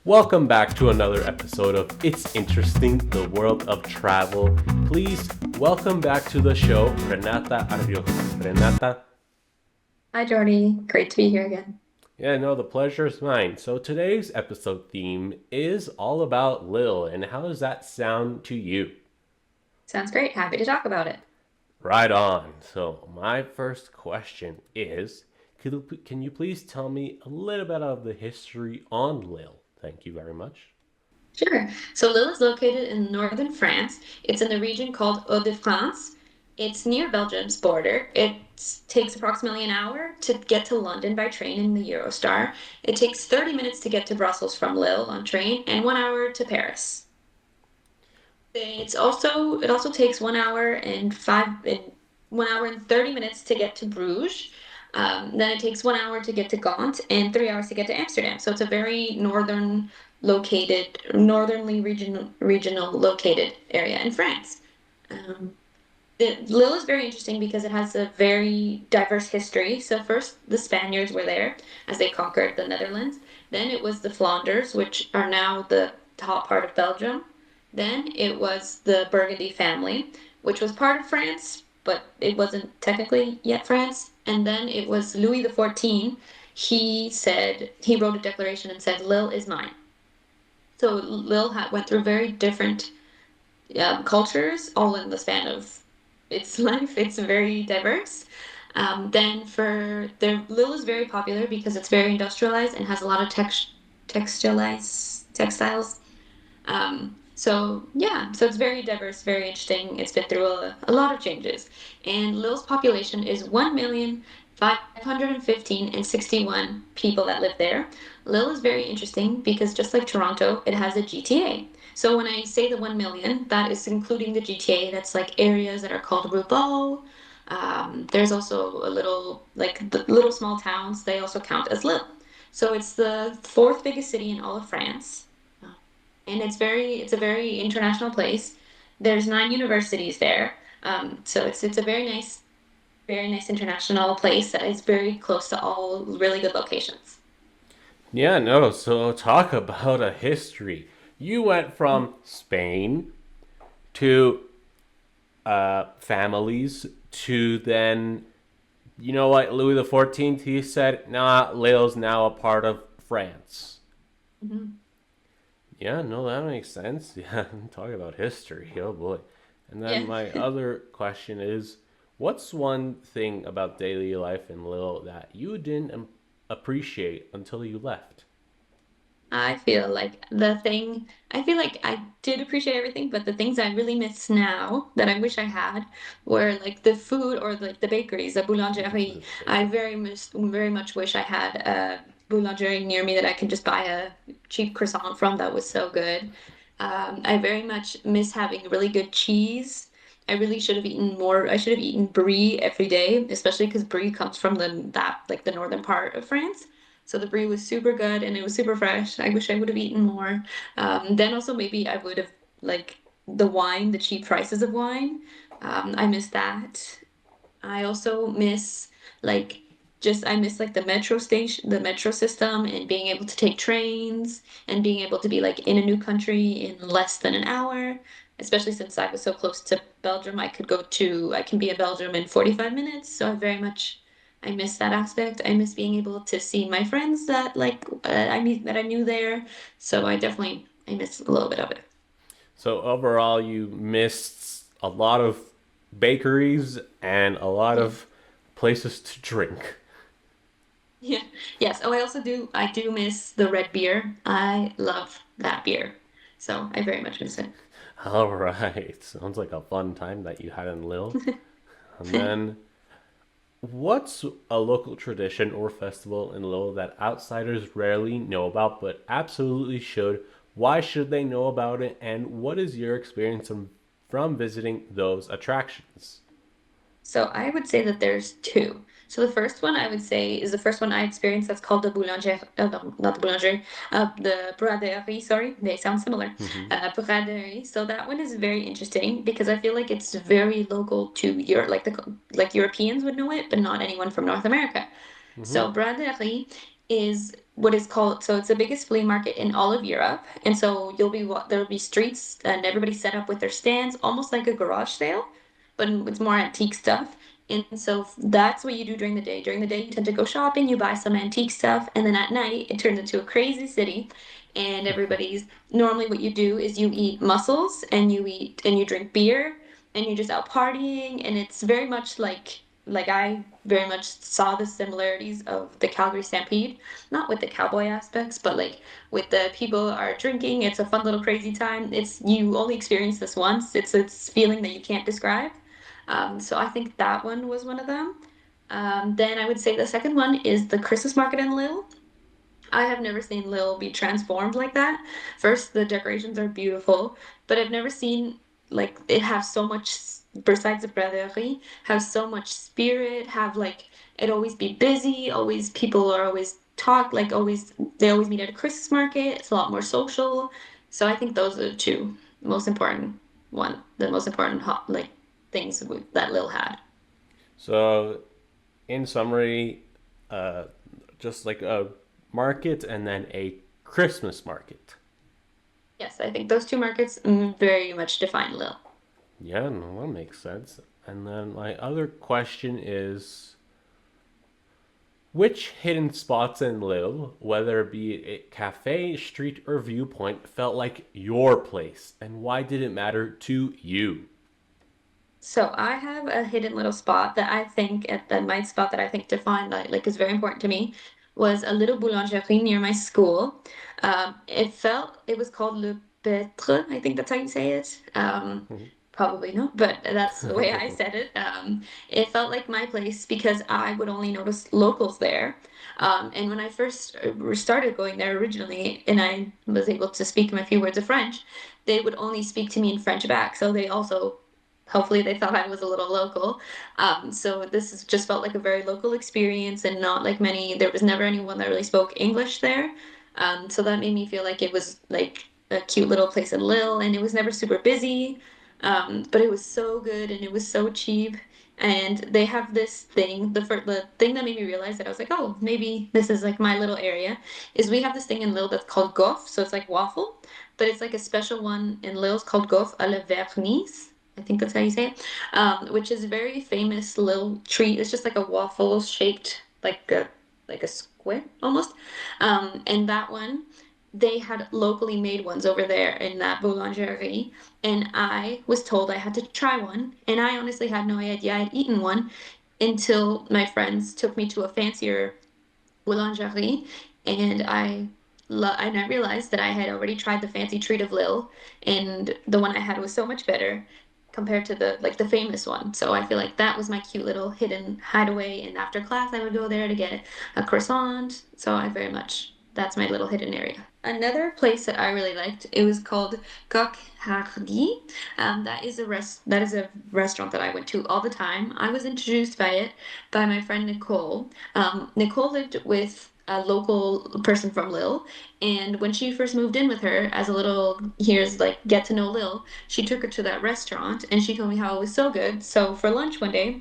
Welcome back to another episode of It's Interesting, the World of Travel. Please welcome back to the show, Renata Arriola. Renata, Hi, Jordy. Great to be here again. yeah, no, the pleasure is mine. So today's episode theme is all about Lil, and how does that sound to you? Sounds great. Happy to talk about it. Right on. So my first question is, can you please tell me a little bit of the history on Lil? Thank you very much. Sure. So Lille is located in northern France. It's in the region called Hauts-de-France. It's near Belgium's border. It takes approximately an hour to get to London by train in the Eurostar. It takes 30 minutes to get to Brussels from Lille on train and 1 hour to Paris. It also takes 1 hour and 30 minutes to get to Bruges. Then it takes 1 hour to get to Ghent and 3 hours to get to Amsterdam. So it's a very northernly regional located area in France. Um, Lille is very interesting because it has a very diverse history. So first, the Spaniards were there as they conquered the Netherlands. Then it was the Flanders, which are now the top part of Belgium. Then it was the Burgundy family, which was part of France, but it wasn't technically yet France. And then it was Louis the 14th. He wrote a declaration and said, Lille is mine. So Lille went through very different cultures, all in the span of its life. It's very diverse. Then for their Lille is very popular because it's very industrialized and has a lot of textiles. So it's very diverse, very interesting. It's been through a lot of changes. And Lille's population is 1,515 and 61 people that live there. Lille is very interesting because just like Toronto, it has a GTA. So when I say the 1 million, that is including the GTA. That's like areas that are called Roubaix. There's also a little, like the little small towns, they also count as Lille. So it's the fourth biggest city in all of France. And it's a very international place. There's 9 universities there. So it's a very nice international place that is very close to all really good locations. Yeah, no, so talk about a history. You went from Spain to families to then, you know what, Louis the 14th, he said, nah, Lille's now a part of France. Mhm. Yeah, no, that makes sense. Yeah, talk about history. Oh boy. And then Yeah. my other question is, what's one thing about daily life in Lille that you didn't appreciate until you left? I feel like I did appreciate everything, but the things I really miss now that I wish I had were like the food or like the bakeries, the boulangerie. I very much wish I had a boulangerie near me that I could just buy a cheap croissant from that was so good. I very much miss having really good cheese. I really should have eaten more. I should have eaten brie every day, especially because brie comes from the northern part of France. So the brie was super good and it was super fresh. I wish I would have eaten more. Then also maybe I would have like the wine, the cheap prices of wine. I miss that. I also miss like I miss like the metro system and being able to take trains and being able to be like in a new country in less than an hour. Especially since I was so close to Belgium, I can be in Belgium in 45 minutes. So I miss that aspect. I miss being able to see my friends that I knew there. So I miss a little bit of it. So overall, you missed a lot of bakeries and a lot Yeah. of places to drink. Yeah. Yes. Oh, I do miss the red beer. I love that beer. So I very much miss it. All right, sounds like a fun time that you had in Lille. And then, what's a local tradition or festival in Lille that outsiders rarely know about but absolutely should? Why should they know about it? And what is your experience from visiting those attractions? So I would say that there's two. So the first one I would say is the first one I experienced that's called the boulanger, no, not the boulanger, the braderie, sorry, they sound similar. Hmm. Braderie. So that one is very interesting because I feel like it's very local to Europe, like Europeans would know it, but not anyone from North America. Hmm. So braderie is what is called, so it's the biggest flea market in all of Europe. And so there'll be streets and everybody set up with their stands, almost like a garage sale, but it's more antique stuff. And so that's what you do during the day. During the day, you tend to go shopping, you buy some antique stuff, and then at night, it turns into a crazy city. And everybody's normally what you do is you eat mussels and you drink beer and you're just out partying. And it's very much like I very much saw the similarities of the Calgary Stampede, not with the cowboy aspects, but like with the people are drinking. It's a fun little crazy time. It's you only experience this once. It's feeling that you can't describe. So I think that one was one of them. Then I would say the second one is the Christmas market in Lille. I have never seen Lille be transformed like that. First, the decorations are beautiful, but I've never seen like it have so much, besides the braderie, have so much spirit, have like it always be busy, always people are always talk, like always they always meet at a Christmas market. It's a lot more social. So I think those are the two most important the most important like things that Lille had. So, in summary, uh, just like a market and then a Christmas market. Yes, I think those two markets very much define Lille. Yeah, no, that makes sense. And then my other question is which hidden spots in Lille, whether it be a cafe, street, or viewpoint, felt like your place? And why did it matter to you? So I have a hidden little spot that I think at my spot that I think defined like is very important to me was a little boulangerie near my school. It was called Le Petre, I think that's how you say it. Probably not, but that's the way I said it. It felt like my place because I would only notice locals there. And when I first started going there originally, and I was able to speak a few words of French, they would only speak to me in French back. So they also hopefully they thought I was a little local. So just felt like a very local experience and not like there was never anyone that really spoke English there. So that made me feel like it was like a cute little place in Lille and it was never super busy. But it was so good and it was so cheap. And they have this thing, the thing that made me realize that I was like, oh, maybe this is like my little area, is we have this thing in Lille that's called gaufre, so it's like waffle, but it's like a special one in Lille. It's called gaufre à la vernis. I think that's how you say it, which is a very famous little treat. It's just like a waffle shaped like a square almost. And that one, they had locally made ones over there in that boulangerie, and I was told I had to try one, and I honestly had no idea I'd eaten one until my friends took me to a fancier boulangerie, and and I realized that I had already tried the fancy treat of Lille, and the one I had was so much better compared to the famous one. So I feel like that was my cute little hidden hideaway. And after class, I would go there to get a croissant. So that's my little hidden area. Another place that I really liked, it was called Coq Hardy. That is a restaurant that I went to all the time. I was introduced by it by my friend Nicole. Nicole lived with a local person from Lille, and when she first moved in with her as a little, here's like get to know Lille, she took her to that restaurant and she told me how it was so good. So for lunch one day,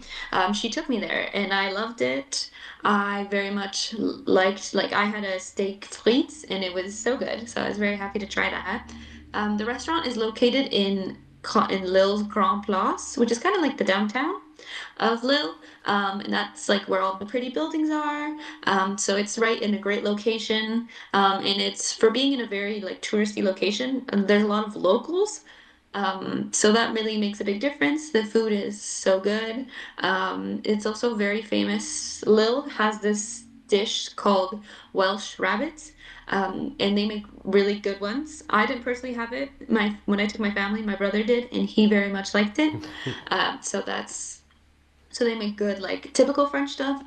she took me there and I loved it. I very much like I had a steak frites and it was so good. So I was very happy to try that. The restaurant is located in Lille's Grand Place, which is kind of like the downtown of Lille. And that's like where all the pretty buildings are. So it's right in a great location. And it's for being in a very like touristy location. And there's a lot of locals. So that really makes a big difference. The food is so good. It's also very famous. Lille has this dish called Welsh rabbits, and they make really good ones. I didn't personally have it. When I took my family, my brother did, and he very much liked it. So they make good like typical French stuff,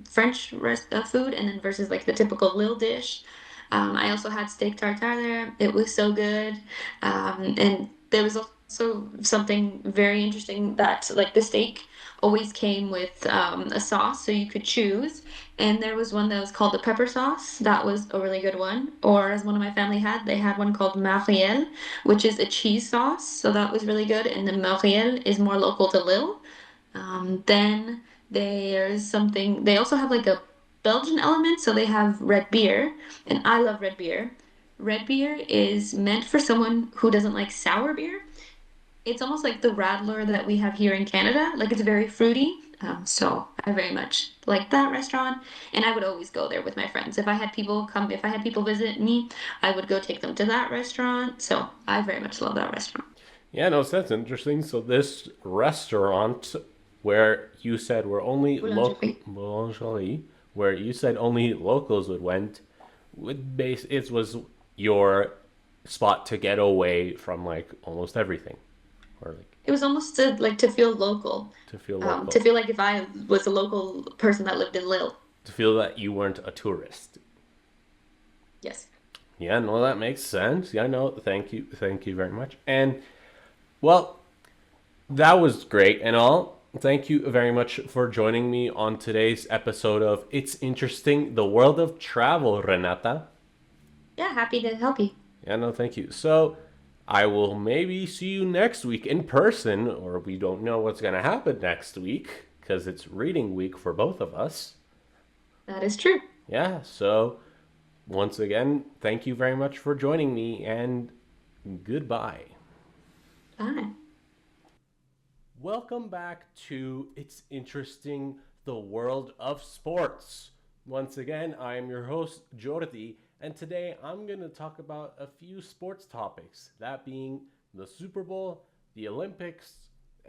food, and then versus like the typical Lille dish. I also had steak tartare there. It was so good. And there was also something very interesting that like the steak always came with a sauce, so you could choose. And there was one that was called the pepper sauce. That was a really good one. Or as one of my family had, they had one called Marielle, which is a cheese sauce. So that was really good. And the Marielle is more local to Lille. Then there's something, they also have like Belgian element, so they have red beer, and I love red beer. Red beer is meant for someone who doesn't like sour beer. It's almost like the Radler that we have here in Canada. Like it's very fruity. So I very much like that restaurant, and I would always go there with my friends. If I had people visit me, I would go take them to that restaurant. So I very much love that restaurant. Yeah, no, so that's interesting. So this restaurant where you said were only local Boulangerie. boulangerie, where you said only locals would base it was your spot to get away from like almost everything, or like It was almost to feel local, to feel to local, feel like if I was a local person that lived in Lille. to feel that you weren't a tourist. Yes. Yeah, no, that makes sense. Yeah, no, thank you very much. And well, that was great and all. Thank you very much for joining me on today's episode of It's Interesting, the World of Travel, Renata. Yeah, happy to help you. Yeah, no, thank you. So, I will maybe see you next week in person, or we don't know what's going to happen next week because it's reading week for both of us. That is true. Yeah, so once again, thank you very much for joining me and goodbye. Bye. Welcome back to It's Interesting, the World of Sports. Once again, I am your host, Jordi, and today I'm going to talk about a few sports topics, that being the Super Bowl, the Olympics,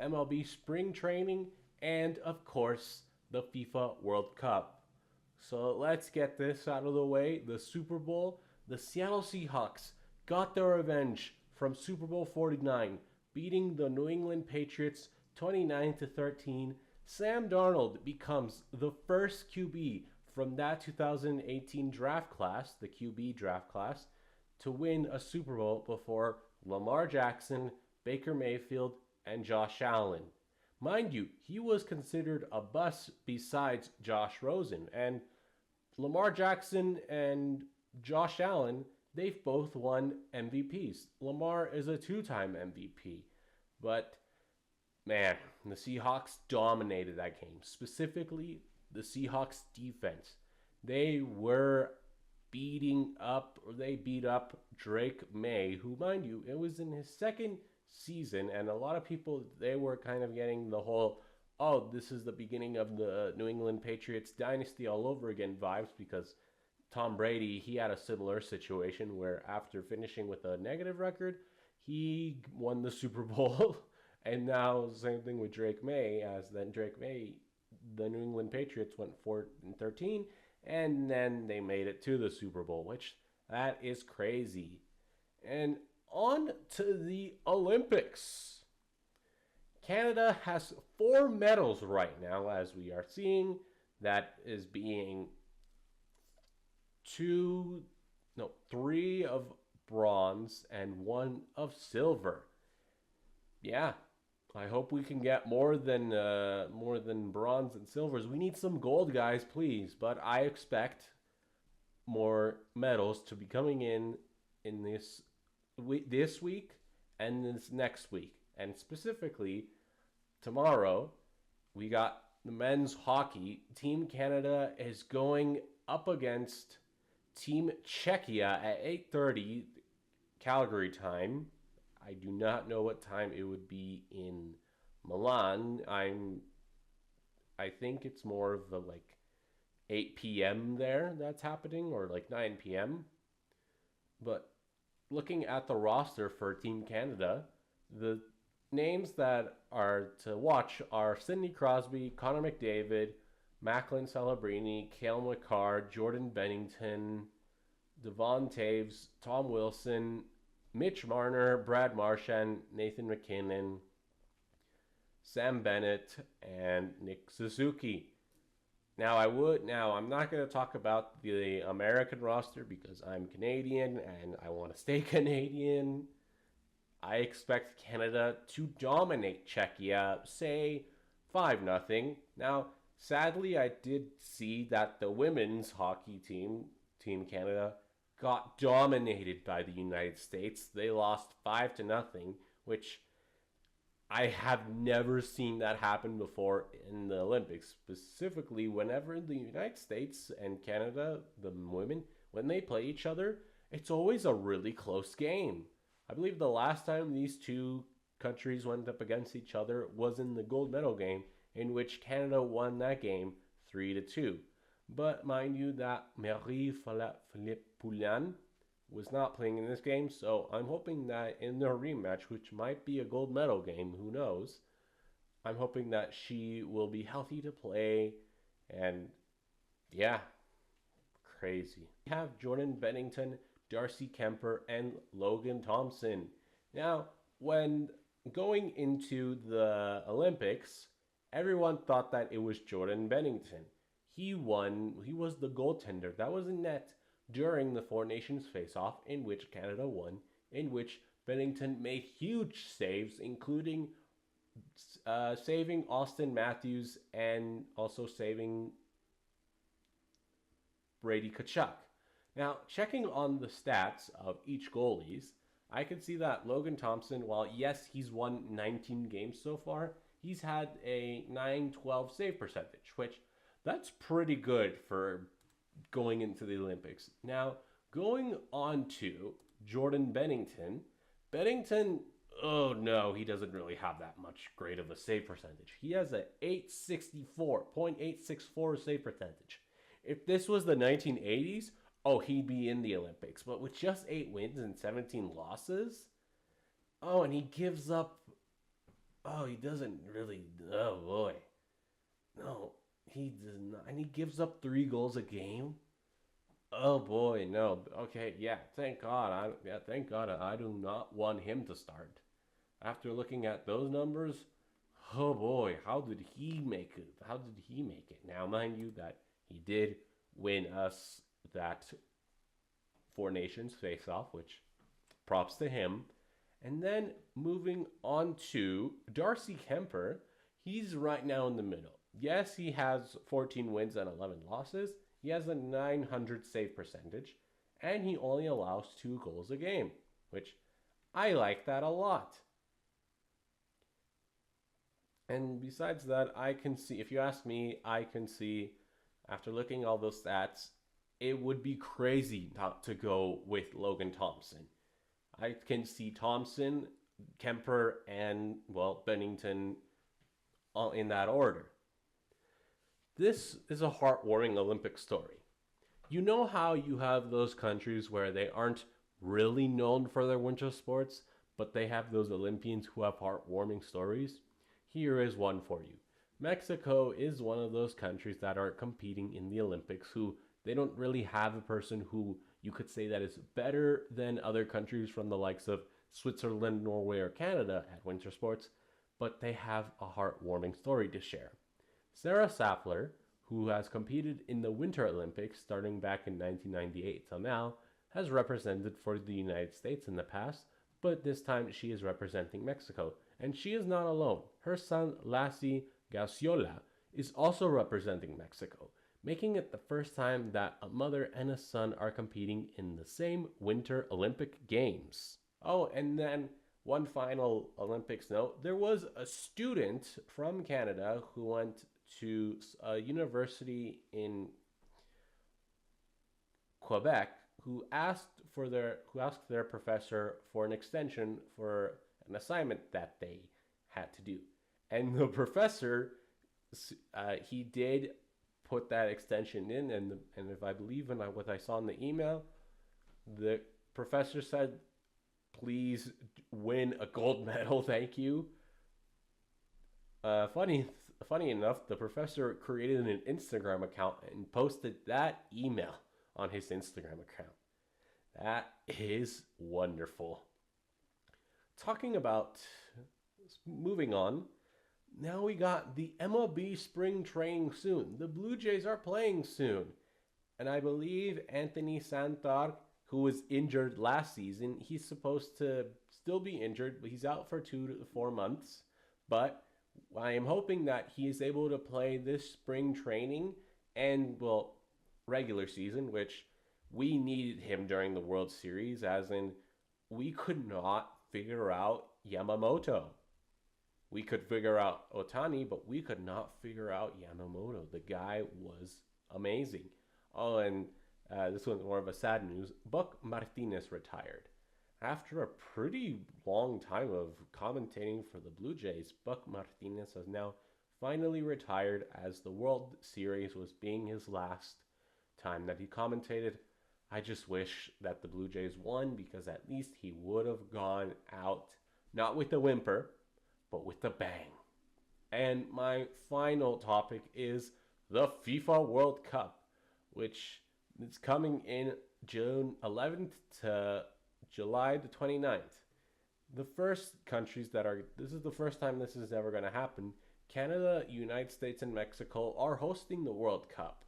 MLB spring training, and of course, the FIFA World Cup. So let's get this out of the way. The Super Bowl, the Seattle Seahawks got their revenge from Super Bowl 49, beating the New England Patriots 29-13. Sam Darnold becomes the first QB from that 2018 draft class, the QB draft class, to win a Super Bowl before Lamar Jackson, Baker Mayfield, and Josh Allen. Mind you, he was considered a bust besides Josh Rosen, and Lamar Jackson and Josh Allen, they've both won MVPs. Lamar is a two-time MVP, but man, the Seahawks dominated that game. Specifically, the Seahawks defense. They were they beat up Drake May, who, mind you, it was in his second season, and a lot of people, they were kind of getting the whole, oh, this is the beginning of the New England Patriots dynasty all over again vibes because Tom Brady, he had a similar situation where after finishing with a negative record, he won the Super Bowl. And now same thing with Drake May, as then Drake May, the New England Patriots went 4-13, and then they made it to the Super Bowl, which that is crazy. And on to the Olympics. Canada has 4 medals right now, as we are seeing. That is being three of bronze and one of silver. Yeah, I hope we can get more than bronze and silvers. We need some gold, guys, please. But I expect more medals to be coming in this week and this next week, and specifically tomorrow. We got the men's hockey. Team Canada is going up against Team Czechia at 8:30 Calgary time. I do not know what time it would be in Milan. I think it's more of the like 8 p.m. there that's happening, or like 9 p.m. But looking at the roster for Team Canada, the names that are to watch are Sidney Crosby, Connor McDavid, Macklin Celebrini, Cale Makar, Jordan Bennington, Devon Taves, Tom Wilson, Mitch Marner, Brad Marchand, Nathan McKinnon, Sam Bennett, and Nick Suzuki. Now I'm not going to talk about the American roster because I'm Canadian and I want to stay Canadian. I expect Canada to dominate Czechia, say 5-0. Now, sadly, I did see that the women's hockey team, Team Canada, got dominated by the United States. They lost 5-0, which I have never seen that happen before in the Olympics. Specifically, whenever the United States and Canada, the women, when they play each other, it's always a really close game. I believe the last time these two countries went up against each other was in the gold medal game, in which Canada won that game 3-2. But mind you, that Marie-Philippe Poulin was not playing in this game, so I'm hoping that in their rematch, which might be a gold medal game, who knows, I'm hoping that she will be healthy to play. And yeah, crazy. We have Jordan Bennington, Darcy Kemper, and Logan Thompson. Now, when going into the Olympics, everyone thought that it was Jordan Bennington. He won, he was the goaltender that was in net during the Four Nations face-off, in which Canada won, in which Bennington made huge saves, including saving Austin Matthews and also saving Brady Tkachuk. Now, checking on the stats of each goalies, I can see that Logan Thompson, while yes, he's won 19 games so far, he's had a 912 save percentage, which that's pretty good for going into the Olympics. Now, going on to Jordan Bennington. Bennington, oh no, he doesn't really have that much great of a save percentage. He has a 864.864 save percentage. If this was the 1980s, oh, he'd be in the Olympics. But with just 8 wins and 17 losses, oh, and he gives up, oh, he doesn't really, oh boy. No, he does not, and he gives up 3 goals a game. Oh boy, no. Okay, yeah, thank God. Thank God I do not want him to start. After looking at those numbers, oh boy, how did he make it? How did he make it? Now, mind you, that he did win us that Four Nations face-off, which props to him. And then moving on to Darcy Kemper, he's right now in the middle. Yes, he has 14 wins and 11 losses. He has a 900 save percentage, and he only allows 2 goals a game, which I like that a lot. And besides that, I can see, if you ask me, I can see, after looking at all those stats, it would be crazy not to go with Logan Thompson. I can see Thompson, Kemper, and, well, Bennington all in that order. This is a heartwarming Olympic story. You know how you have those countries where they aren't really known for their winter sports, but they have those Olympians who have heartwarming stories? Here is one for you. Mexico is one of those countries that are competing in the Olympics who they don't really have a person who you could say that is better than other countries from the likes of Switzerland, Norway, or Canada at winter sports, but they have a heartwarming story to share. Sarah Saffler, who has competed in the Winter Olympics starting back in 1998 till now, has represented for the United States in the past, but this time she is representing Mexico. And she is not alone. Her son, Lassie Gaussiola, is also representing Mexico, making it the first time that a mother and a son are competing in the same Winter Olympic Games. Oh, and then one final Olympics note. There was a student from Canada who went to a university in Quebec who asked their professor for an extension for an assignment that they had to do. And the professor, he did put that extension in, and if I believe in what I saw in the email, the professor said, please win a gold medal, thank you. Funny enough, the professor created an Instagram account and posted that email on his Instagram account. That is wonderful. Talking about, moving on, now we got the MLB spring training soon. The Blue Jays are playing soon. And I believe Anthony Santar, who was injured last season, he's supposed to still be injured, but he's out for 2 to 4 months. But I am hoping that he is able to play this spring training and, well, regular season, which we needed him during the World Series, as in we could not figure out Yamamoto. We could figure out Otani, but we could not figure out Yamamoto. The guy was amazing. Oh, and this one's more of a sad news. Buck Martinez retired. After a pretty long time of commentating for the Blue Jays, Buck Martinez has now finally retired as the World Series was being his last time that he commentated. I just wish that the Blue Jays won because at least he would have gone out, not with a whimper, but with a bang. And my final topic is the FIFA World Cup, which is coming in June 11th to July the 29th. The first countries that are, this is the first time this is ever going to happen. Canada, United States, and Mexico are hosting the World Cup.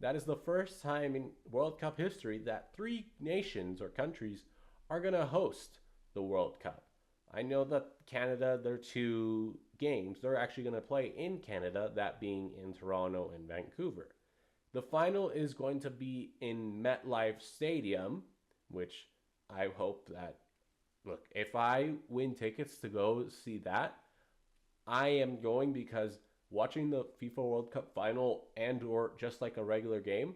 That is the first time in World Cup history that three nations or countries are going to host the World Cup. I know that Canada, their two games, they're actually going to play in Canada, that being in Toronto and Vancouver. The final is going to be in MetLife Stadium, which I hope that, look, if I win tickets to go see that, I am going because watching the FIFA World Cup final and or just like a regular game,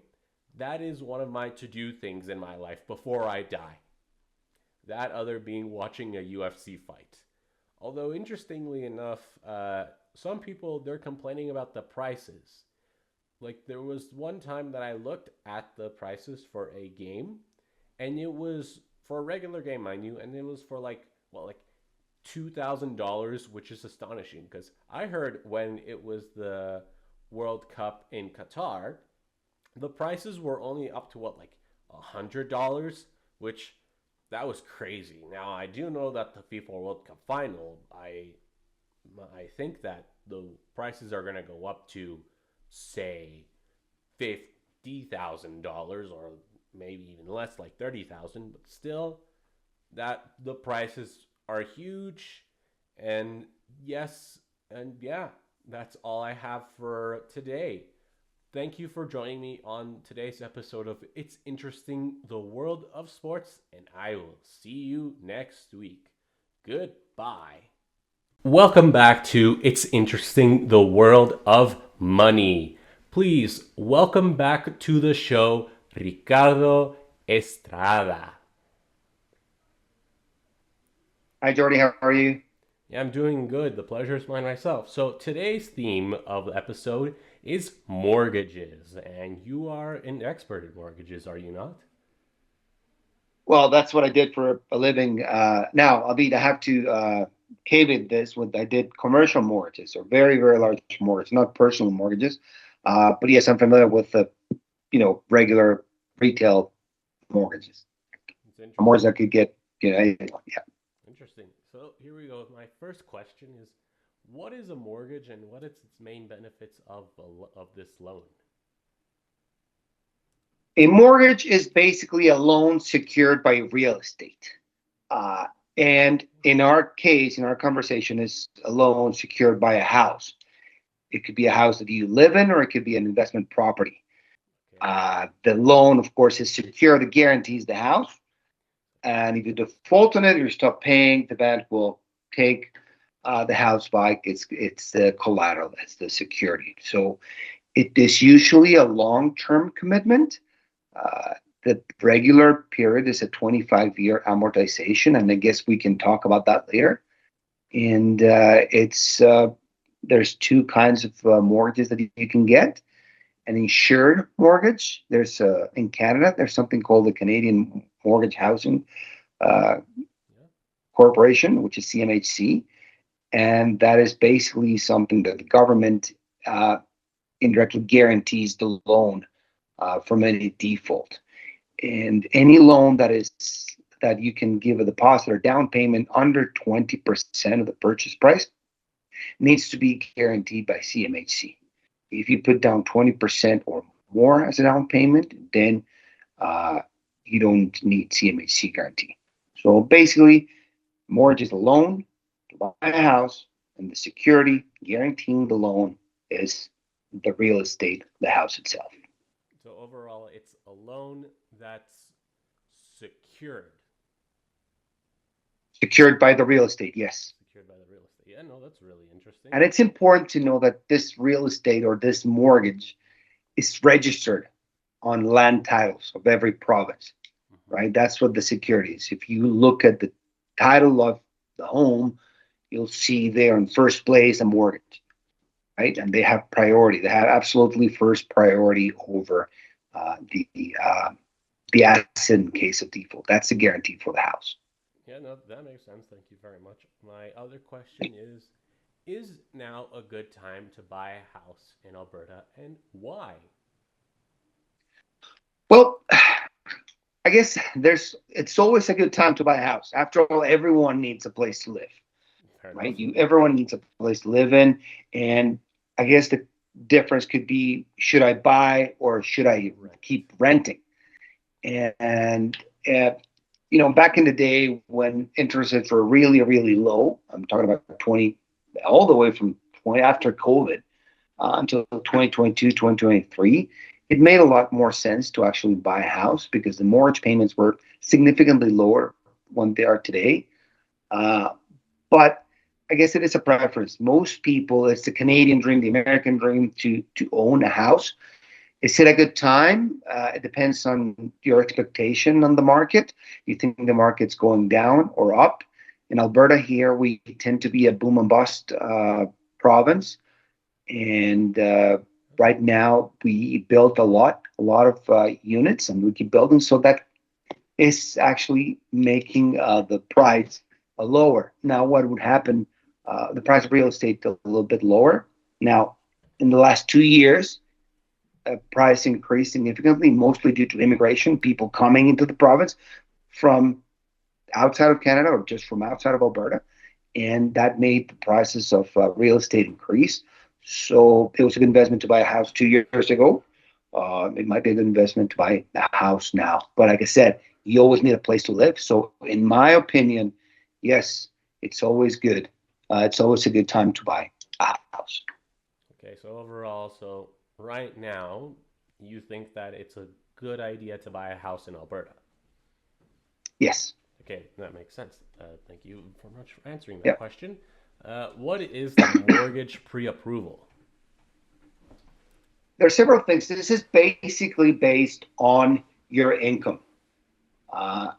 that is one of my to-do things in my life before I die. That other being watching a UFC fight. Although interestingly enough, some people they're complaining about the prices. Like there was one time that I looked at the prices for a game, and it was for a regular game, mind you, and it was for like $2,000, which is astonishing because I heard when it was the World Cup in Qatar, the prices were only up to what, like $100, which that was crazy. Now I do know that the FIFA World Cup final, I think that the prices are going to go up to say $50,000 or maybe even less, like 30,000. But still, that the prices are huge. And yes, and yeah, that's all I have for today. Thank you for joining me on today's episode of It's Interesting, the World of Sports, and I will see you next week. Goodbye. Welcome back to It's Interesting, the World of Money. Please welcome back to the show, Ricardo Estrada. Hi, Jordy. How are you? Yeah, I'm doing good. The pleasure is mine myself. So today's theme of the episode is mortgages, and you are an expert in mortgages, are you not? Well, that's what I did for a living. Now, I have to caveat this with I did commercial mortgages, or very, very large mortgages, not personal mortgages. But yes, I'm familiar with the, regular retail mortgages. It's interesting. Mortgages I could get, anything. Yeah. Interesting. So here we go. My first question is, what is a mortgage and what is its main benefits of this loan? A mortgage is basically a loan secured by real estate. Uh, and in our case, in our conversation, is a loan secured by a house. It could be a house that you live in, or it could be an investment property. Okay. The loan, of course, is secure. That guarantees the house. And if you default on it, you stop paying, the bank will take the house back. It's the collateral, that's the security. So it is usually a long-term commitment. Uh, the regular period is a 25-year amortization, and I guess we can talk about that later. And it's there's two kinds of mortgages that you can get. An insured mortgage. There's in Canada, there's something called the Canadian Mortgage Housing uh, Yeah. Corporation, which is CMHC, and that is basically something that the government indirectly guarantees the loan from any default. And any loan that you can give a deposit or down payment under 20% of the purchase price needs to be guaranteed by CMHC. If you put down 20% or more as a down payment, then uh, you don't need CMHC guarantee. So basically, mortgage is a loan to buy a house, and the security guaranteeing the loan is the real estate, the house itself, So overall, it's a loan that's secured. secured by the real estate. Yes. Secured by the real estate. Yeah, no, that's really interesting. And it's important to know that this real estate or this mortgage is registered on land titles of every province, Hmm. right? That's what the security is. If you look at the title of the home, you'll see there in first place a mortgage, right? And they have priority. They have absolutely first priority over the asset in case of default. That's the guarantee for the house. Yeah, no, that makes sense. Thank you very much. My other question is now a good time to buy a house in Alberta and why? Well, I guess there's it's always a good time to buy a house. After all, everyone needs a place to live, Fair enough. right? You everyone needs a place to live in, and I guess the difference could be should I buy or should I Rent. keep renting? And uh, back in the day when interest rates were really, really low, I'm talking about 20, all the way from 20 after COVID until 2022, 2023, it made a lot more sense to actually buy a house because the mortgage payments were significantly lower than they are today. Uh, but I guess it is a preference. Most people, it's the Canadian dream, the American dream to own a house. Is it a good time? It depends on your expectation on the market. You think the market's going down or up? In Alberta, here we tend to be a boom and bust province, and right now we built a lot of units, and we keep building, so that is actually making the price lower. Now, what would happen? The price of real estate a little bit lower. Now, in the last 2 years, price increased significantly, mostly due to immigration, people coming into the province from outside of Canada or just from outside of Alberta, and that made the prices of real estate increase. So it was a good investment to buy a house 2 years ago. It might be a good investment to buy a house now. But like I said, you always need a place to live. So in my opinion, yes, it's always good. It's always a good time to buy a house. Okay, so overall, so right now, you think that it's a good idea to buy a house in Alberta. Yes. Okay, that makes sense. Thank you very much for answering that Yeah. question. What is the mortgage pre-approval? There are several things. This is basically based on your income.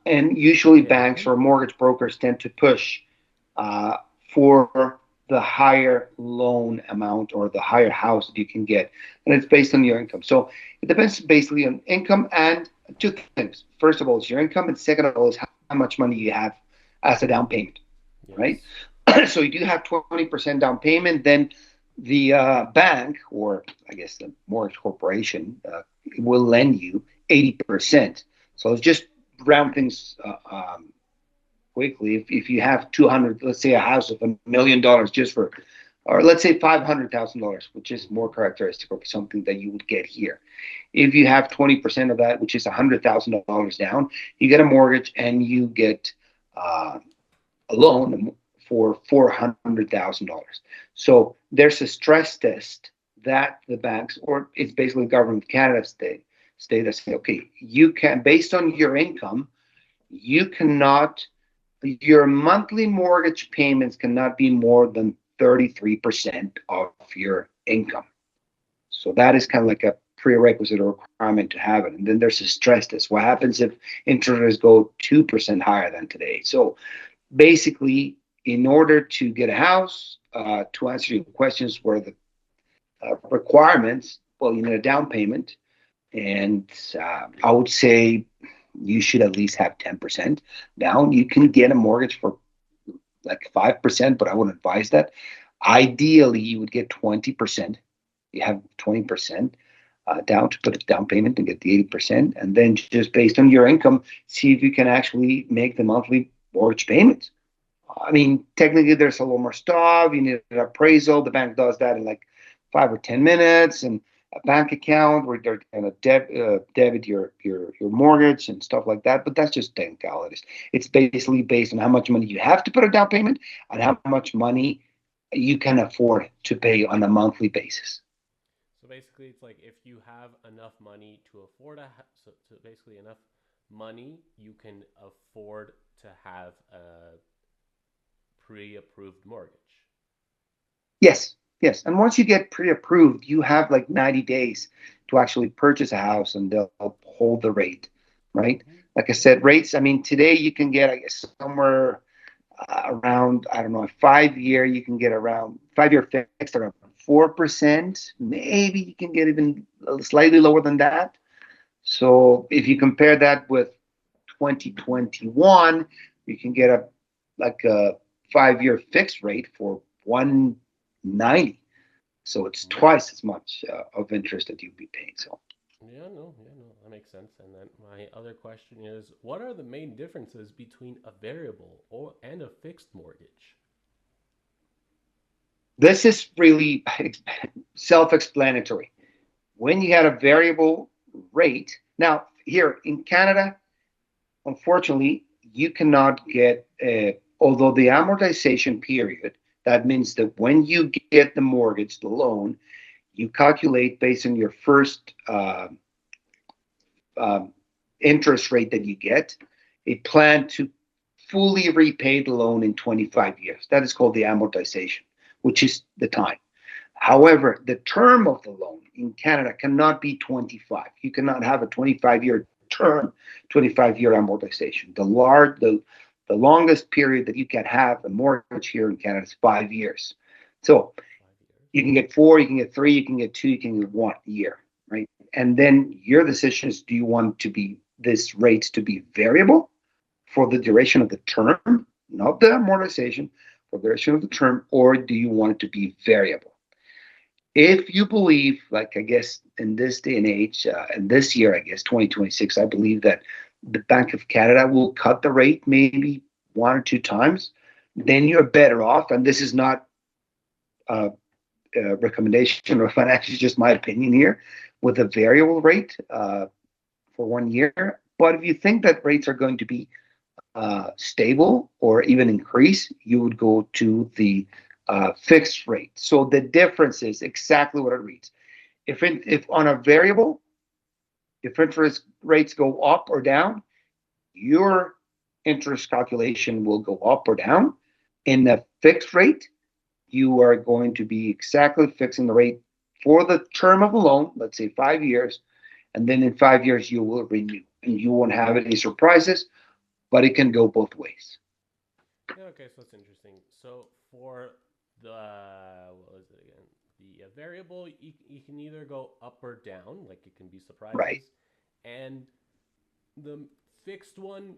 And usually banks Okay. or mortgage brokers tend to push uh, for the higher loan amount or the higher house that you can get. And it's based on your income. So it depends basically on income and two things. First of all, is your income, and second of all, is how much money you have as a down payment, right? Yes. So you do have 20% down payment, then the bank, or I guess the mortgage corporation, will lend you 80%. So it's just round things quickly. If you have 200, let's say a house of $1 million just for, or let's say $500,000, which is more Hmm. characteristic of something that you would get here. If you have 20% of that, which is $100,000 down, you get a mortgage and you get uh, a loan for $400,000. So there's a stress test that the banks, or it's basically government of Canada state that say, okay, you can, based on your income, you cannot, your monthly mortgage payments cannot be more than 33% of your income. So that is kind of like a prerequisite or requirement to have it. And then there's a stress test. What happens if interest rates go 2% higher than today? So basically, in order to get a house, to answer your questions, were the requirements, well, you need a down payment. And I would say you should at least have 10% down. You can get a mortgage for like 5%, but I wouldn't advise that. Ideally, you would get 20%. You have 20% down to put a down payment and get the 80%. And then just based on your income, see if you can actually make the monthly mortgage payments. I mean, technically, there's a little more stuff. You need an appraisal. The bank does that in like 5 or 10 minutes, and a bank account where they're going to debit your mortgage and stuff like that. But that's just technicalities. It's basically based on how much money you have to put a down payment and how much money you can afford to pay on a monthly basis. So basically, it's like if you have enough money to afford so basically enough money, you can afford to have a pre-approved mortgage. Yes, yes. And once you get pre-approved, you have like 90 days to actually purchase a house and they'll hold the rate, right? Like I Yeah. said, rates, I mean, today you can get, I guess, somewhere around, I don't know, a 5 year, you can get around 5 year fixed around 4%. Maybe you can get even slightly lower than that. So if you compare that with 2021, you can get a like a 5 year fixed rate for 190. So it's Mhm. twice as much of interest that you'd be paying. So Yeah, no, that makes sense. And then my other question is, what are the main differences between a variable or and a fixed mortgage? this is really self-explanatory. When you had a variable rate, now here in Canada, unfortunately, you cannot get, although the amortization period, that means that when you get the mortgage, the loan, you calculate based on your first um, interest rate that you get, a plan to fully repay the loan in 25 years. That is called the amortization, which is the time. However, the term of the loan in Canada cannot be 25. You cannot have a 25-year term, 25-year amortization. The longest period that you can have a mortgage here in Canada is 5 years. So 5 years. you can get 4, you can get 3, you can get 2, you can get 1 year, right? And then your decision is: do you want to be this rates to be variable for the duration of the term, not the amortization, for the duration of the term, or do you want it to be variable? If you believe, like I guess in this day and age, and this year, I guess 2026, I believe that the Bank of Canada will cut the rate maybe 1 or 2 times, then you're better off. And this is not a, a recommendation or financial, just my opinion here, with a variable rate for 1 year. But if you think that rates are going to be stable or even increase, you would go to the fixed rate. So the difference is exactly what it reads. If on a variable, if interest rates go up or down, your interest calculation will go up or down. In the fixed rate, you are going to be exactly fixing the rate for the term of the loan, let's say 5 years, and then in 5 years you will renew and you won't have any surprises, but it can go both ways. Yeah, okay, so that's interesting. So for the what was it again? The variable, you can either go up or down, like it can be Right. surprises, and the fixed one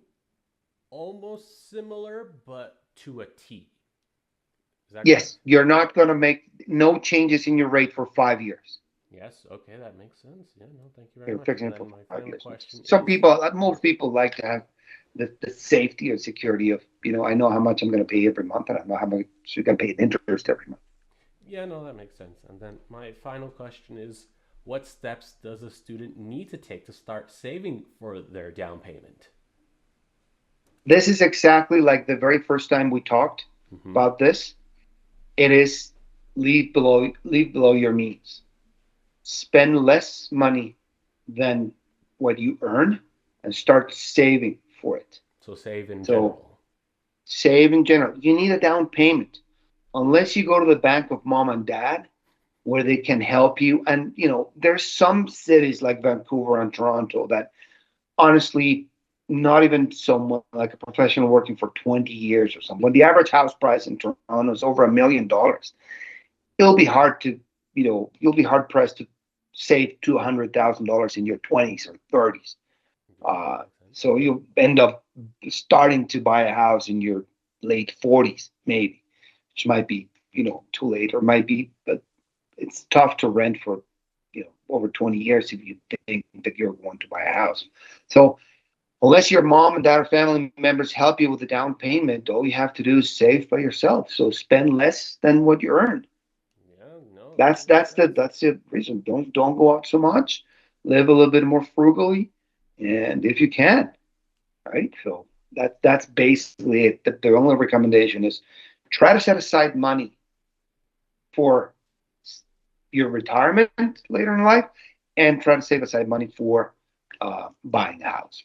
almost similar, but to a T. Is that correct? Yes, you're not going to make no changes in your rate for 5 years. Yes. Okay, that makes sense. Yeah. No, thank you very You're much. And fixing it then for my five final years. question Some is, people, most people like to have the safety or security of, I know how much I'm going to pay every month and I know how much you're going to pay in interest every month. yeah, no, that makes sense. And then my final question is, what steps does a student need to take to start saving for their down payment? This is exactly like the very first time we talked Mm-hmm. about this. It is leave below your means. Spend less money than what you earn and start saving for it. So save in So general. save in general. You need a down payment. Unless you go to the bank of mom and dad where they can help you. And, there's some cities like Vancouver and Toronto that honestly, not even someone like a professional working for 20 years or something. When the average house price in Toronto is over $1 million, it'll be hard to, you'll be hard pressed to save $200,000 in your 20s or 30s. Yeah, no, that makes sense. So you end up starting to buy a house in your late 40s, maybe, which might be, too late, or might be, but it's tough to rent for, over 20 years if you think that you're going to buy a house. So unless your mom and dad or family members help you with the down payment, all you have to do is save by yourself. So spend less than what you earn. Yeah, no, that That's makes that's the sense. that's the reason. Don't go out so much. Live a little bit more frugally, and if you can, right? So that's basically it. The only recommendation is try to set aside money for your retirement later in life, and try to save aside money for buying a house.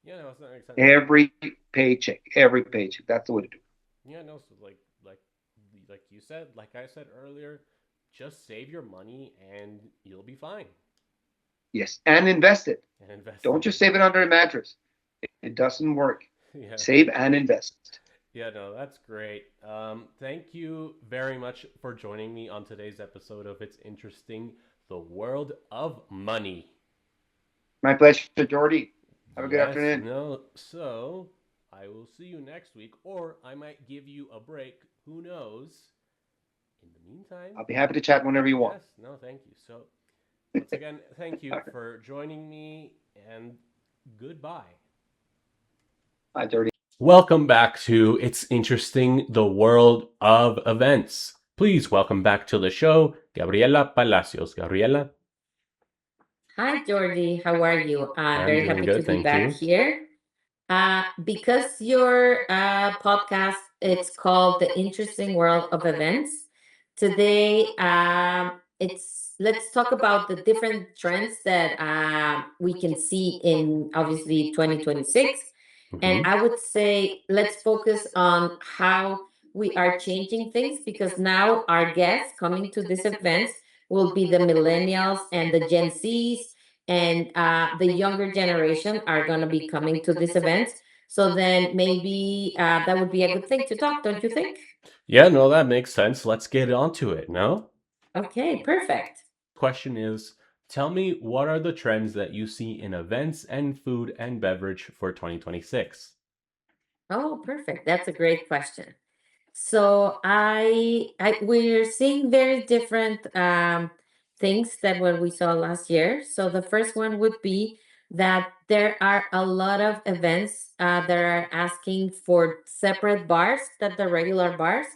Yeah, no, so that makes sense. And Every paycheck. That's the way to do it. yeah, no, so like like you said, like I said earlier, just save your money and you'll be fine. Yes, and invest it. And invest Don't in just it. save it under a mattress. It doesn't work. Yeah. Save and invest. Yeah, no, that's great. Thank you very much for joining me on today's episode of It's Interesting, the World of Money. My pleasure, Jordy. Have a good Yes, afternoon. no. So I will see you next week, or I might give you a break. Who knows? In the meantime, I'll be happy to chat whenever you want. yes, no, thank you. So, once again, thank you for joining me, and goodbye. Bye, Jordy. Welcome back to It's Interesting, the World of Events. Please welcome back to the show, Gabriela Palacios. Gabriela? Hi, Georgie. How are you? I'm I'm very doing happy to good, be thank back you. here. Because your podcast it's called The Interesting World of Events. Today, it's let's talk about the different trends that we can see in obviously 2026. And Mhm. I would say let's focus on how we are changing things because now our guests coming to these events will be the millennials and the Gen Zs and the younger generation are going to be coming to these events. So then maybe that would be a good thing to talk, don't you think? Yeah, no, that makes sense. Let's get on to it, no? Okay, perfect. Question is, tell me what are the trends that you see in events and food and beverage for 2026? Oh, perfect. That's a great question. So I we're seeing very different things that what we saw last year. So the first one would be that there are a lot of events that are asking for separate bars than the regular bars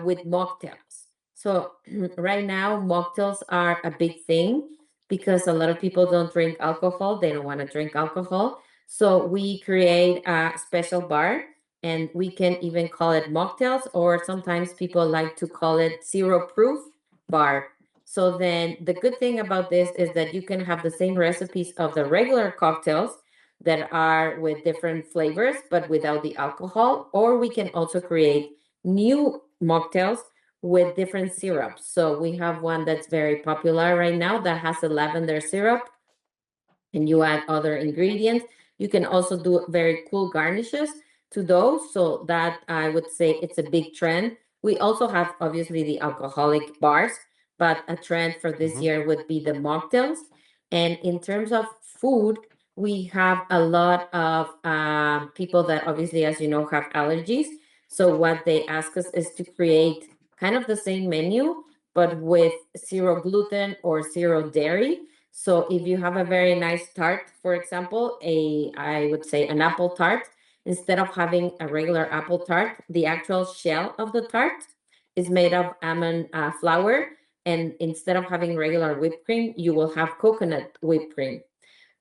with mocktails. So right now, mocktails are a big thing because a lot of people don't drink alcohol. They don't want to drink alcohol. So we create a special bar and we can even call it mocktails, or sometimes people like to call it zero proof bar. So then the good thing about this is that you can have the same recipes of the regular cocktails that are with different flavors but without the alcohol, or we can also create new mocktails with different syrups. So we have one that's very popular right now that has a lavender syrup and you add other ingredients. You can also do very cool garnishes to those. So that I would say it's a big trend. We also have obviously the alcoholic bars, but a trend for this Mhm. year would be the mocktails. And in terms of food, we have a lot of people that obviously, as you know, have allergies. So what they ask us is to create kind of the same menu, but with zero gluten or zero dairy. So if you have a very nice tart, for example, I would say an apple tart, instead of having a regular apple tart, the actual shell of the tart is made of almond flour. And instead of having regular whipped cream, you will have coconut whipped cream.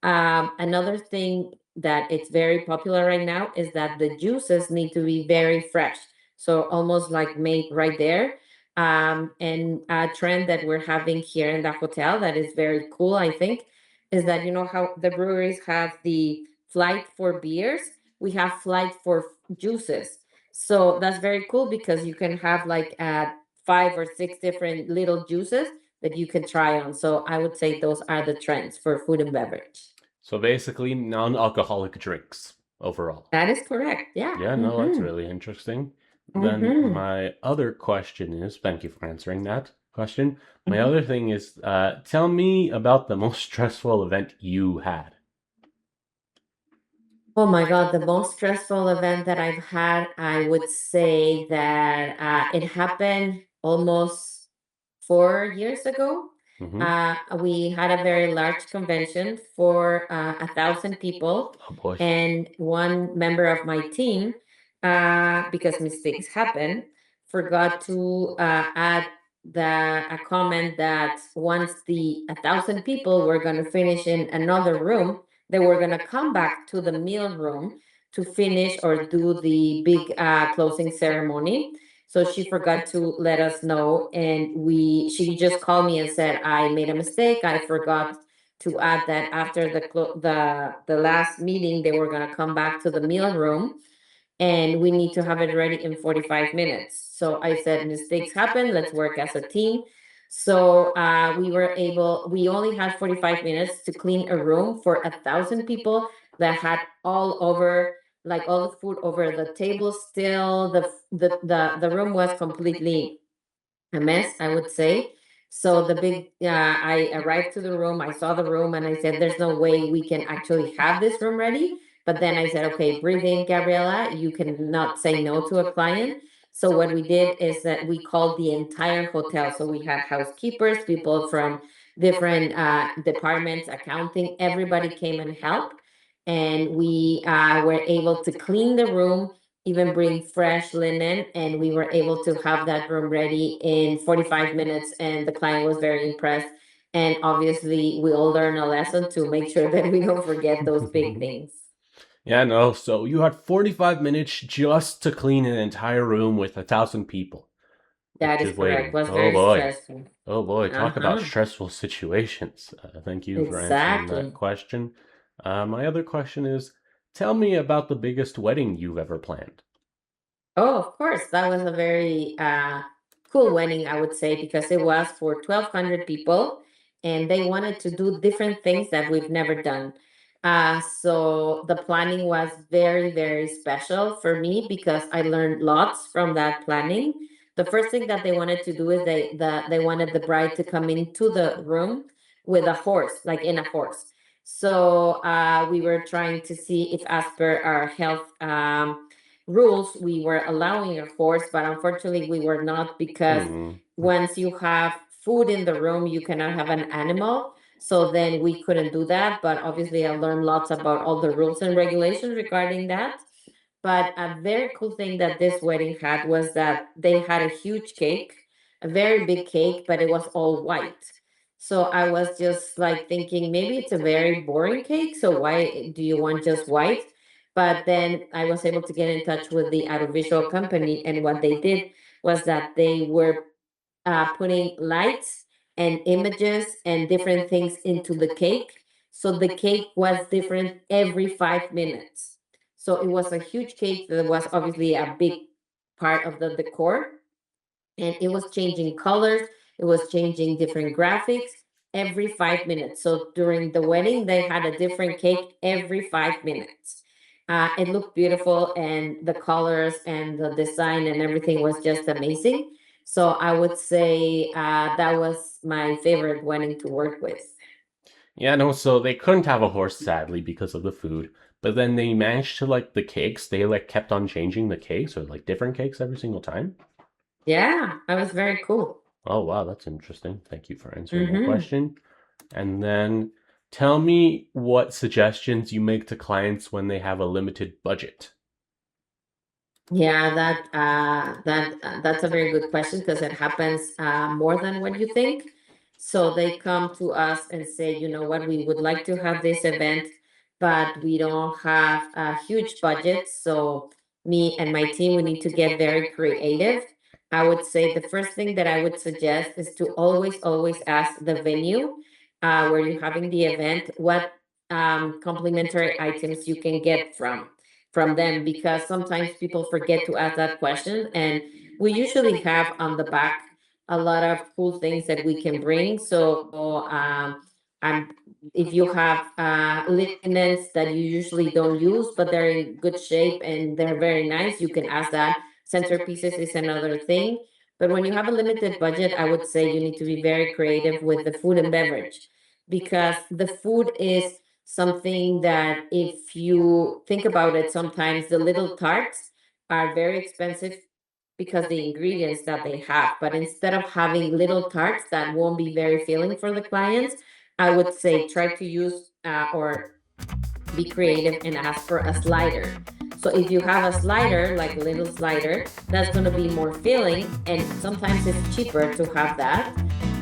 Another thing that it's very popular right now is that the juices need to be very fresh. So almost like made right there. And a trend that we're having here in the hotel that is very cool, I think, is that you know how the breweries have the flight for beers, we have flight for juices. So that's very cool because you can have like 5 or 6 different little juices that you can try on. So I would say those are the trends for food and beverage. So basically, non-alcoholic drinks overall. That is correct. Yeah. Yeah, no, that's Mm-hmm. really interesting. Then Mm-hmm. my other question is, thank you for answering that question. My Mm-hmm. other thing is, tell me about the most stressful event you had. Oh my God, the most stressful event that I've had, I would say that it happened almost 4 years ago. Mm-hmm. We had a very large convention for 1,000 people, Oh boy. and one member of my team, because mistakes happen, forgot to add a comment that once the 1,000 people were going to finish in another room, they were going to come back to the meal room to finish or do the big closing ceremony. So she forgot to let us know, and she just called me and said, "I made a mistake. I forgot to add that after the last meeting, they were going to come back to the meal room." and we need to have it ready in 45 minutes. So I said, mistakes happen, let's work as a team. So we only had 45 minutes to clean a room for 1,000 people that had all over, like all the food over the table still. The room was completely a mess, I would say. So I arrived to the room, I saw the room, and I said, "There's no way we can actually have this room ready." But then I said, "Okay, breathe in, Gabriela. You cannot say no to a client." So what we did is that we called the entire hotel. So we had housekeepers, people from different departments, accounting. Everybody came and helped, and we were able to clean the room, even bring fresh linen, and we were able to have that room ready in 45 minutes, and the client was very impressed. And obviously we all learn a lesson to make sure that we don't forget those big things. Yeah, no. So you had 45 minutes just to clean an entire room with 1,000 people That is just correct. waiting. Was Oh very boy. stressful. Oh boy. Talk about Uh-huh. stressful situations. Thank you for answering that Exactly. question. My other question is, tell me about the biggest wedding you've ever planned. Oh, of course. That was a very cool wedding, I would say, because it was for 1,200 people and they wanted to do different things that we've never done. So the planning was very, very special for me because I learned lots from that planning. The first thing that they wanted to do is they wanted the bride to come into the room with a horse, like in a horse. So we were trying to see if, as per our health rules, we were allowing a horse, but unfortunately we were not, because Hmm. once you have food in the room, you cannot have an animal. So then we couldn't do that. But obviously, I learned lots about all the rules and regulations regarding that. But a very cool thing that this wedding had was that they had a huge cake, a very big cake, but it was all white. So I was just like thinking, maybe it's a very boring cake. So why do you want just white? But then I was able to get in touch with the audiovisual company, and what they did was that they were putting lights and images and different things into the cake. So the cake was different every 5 minutes. So it was a huge cake that was obviously a big part of the decor, and it was changing colors, it was changing different graphics every 5 minutes. So during the wedding, they had a different cake every 5 minutes. It looked beautiful, and the colors and the design and everything was just amazing. So I would say that was my favorite wedding to work with. Yeah, no, so they couldn't have a horse, sadly, because of the food. But then they managed to, like, the cakes, they, like, kept on changing the cakes, or, like, different cakes every single time. Yeah, that was very cool. Oh, wow, that's interesting. Thank you for answering my Hmm. question. And then tell me what suggestions you make to clients when they have a limited budget. Yeah, that's a very good question, because it happens more than what you think. So they come to us and say, you know what, we would like to have this event, but we don't have a huge budget. So me and my team, we need to get very creative. I would say the first thing that I would suggest is to always ask the venue where you're having the event what complimentary items you can get from them, because sometimes people forget to ask that question, and we usually have on the back a lot of cool things that we can bring. So um, if you have linens that you usually don't use but they're in good shape and they're very nice, you can ask that. Centerpieces is another thing. But when you have a limited budget, I would say you need to be very creative with the food and beverage, because the food is something that, if you think about it, sometimes the little tarts are very expensive because the ingredients that they have. But instead of having little tarts that won't be very filling for the clients, I would say try to use or be creative and ask for a slider. So if you have a slider, like a little slider, that's going to be more filling, and sometimes it's cheaper to have that.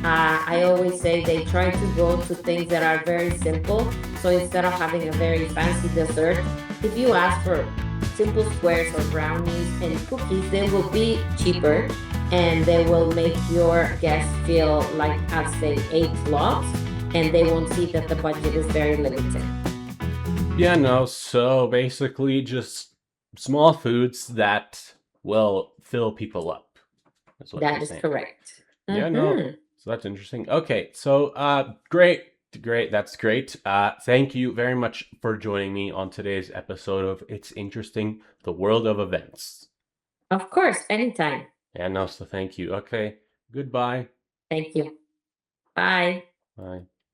I always say they try to go to things that are very simple. So instead of having a very fancy dessert, if you ask for simple squares or brownies and cookies, they will be cheaper, and they will make your guests feel like as they ate lots, and they won't see that the budget is very limited. Yeah, no, so basically just small foods that will fill people up. That's what That you're is saying. correct. Yeah, no. Mhm. So that's interesting. Okay, so great. That's great. Thank you very much for joining me on today's episode of It's Interesting, the World of Events. Of course, anytime. And also thank you. Okay, goodbye. Thank you. Bye. Bye.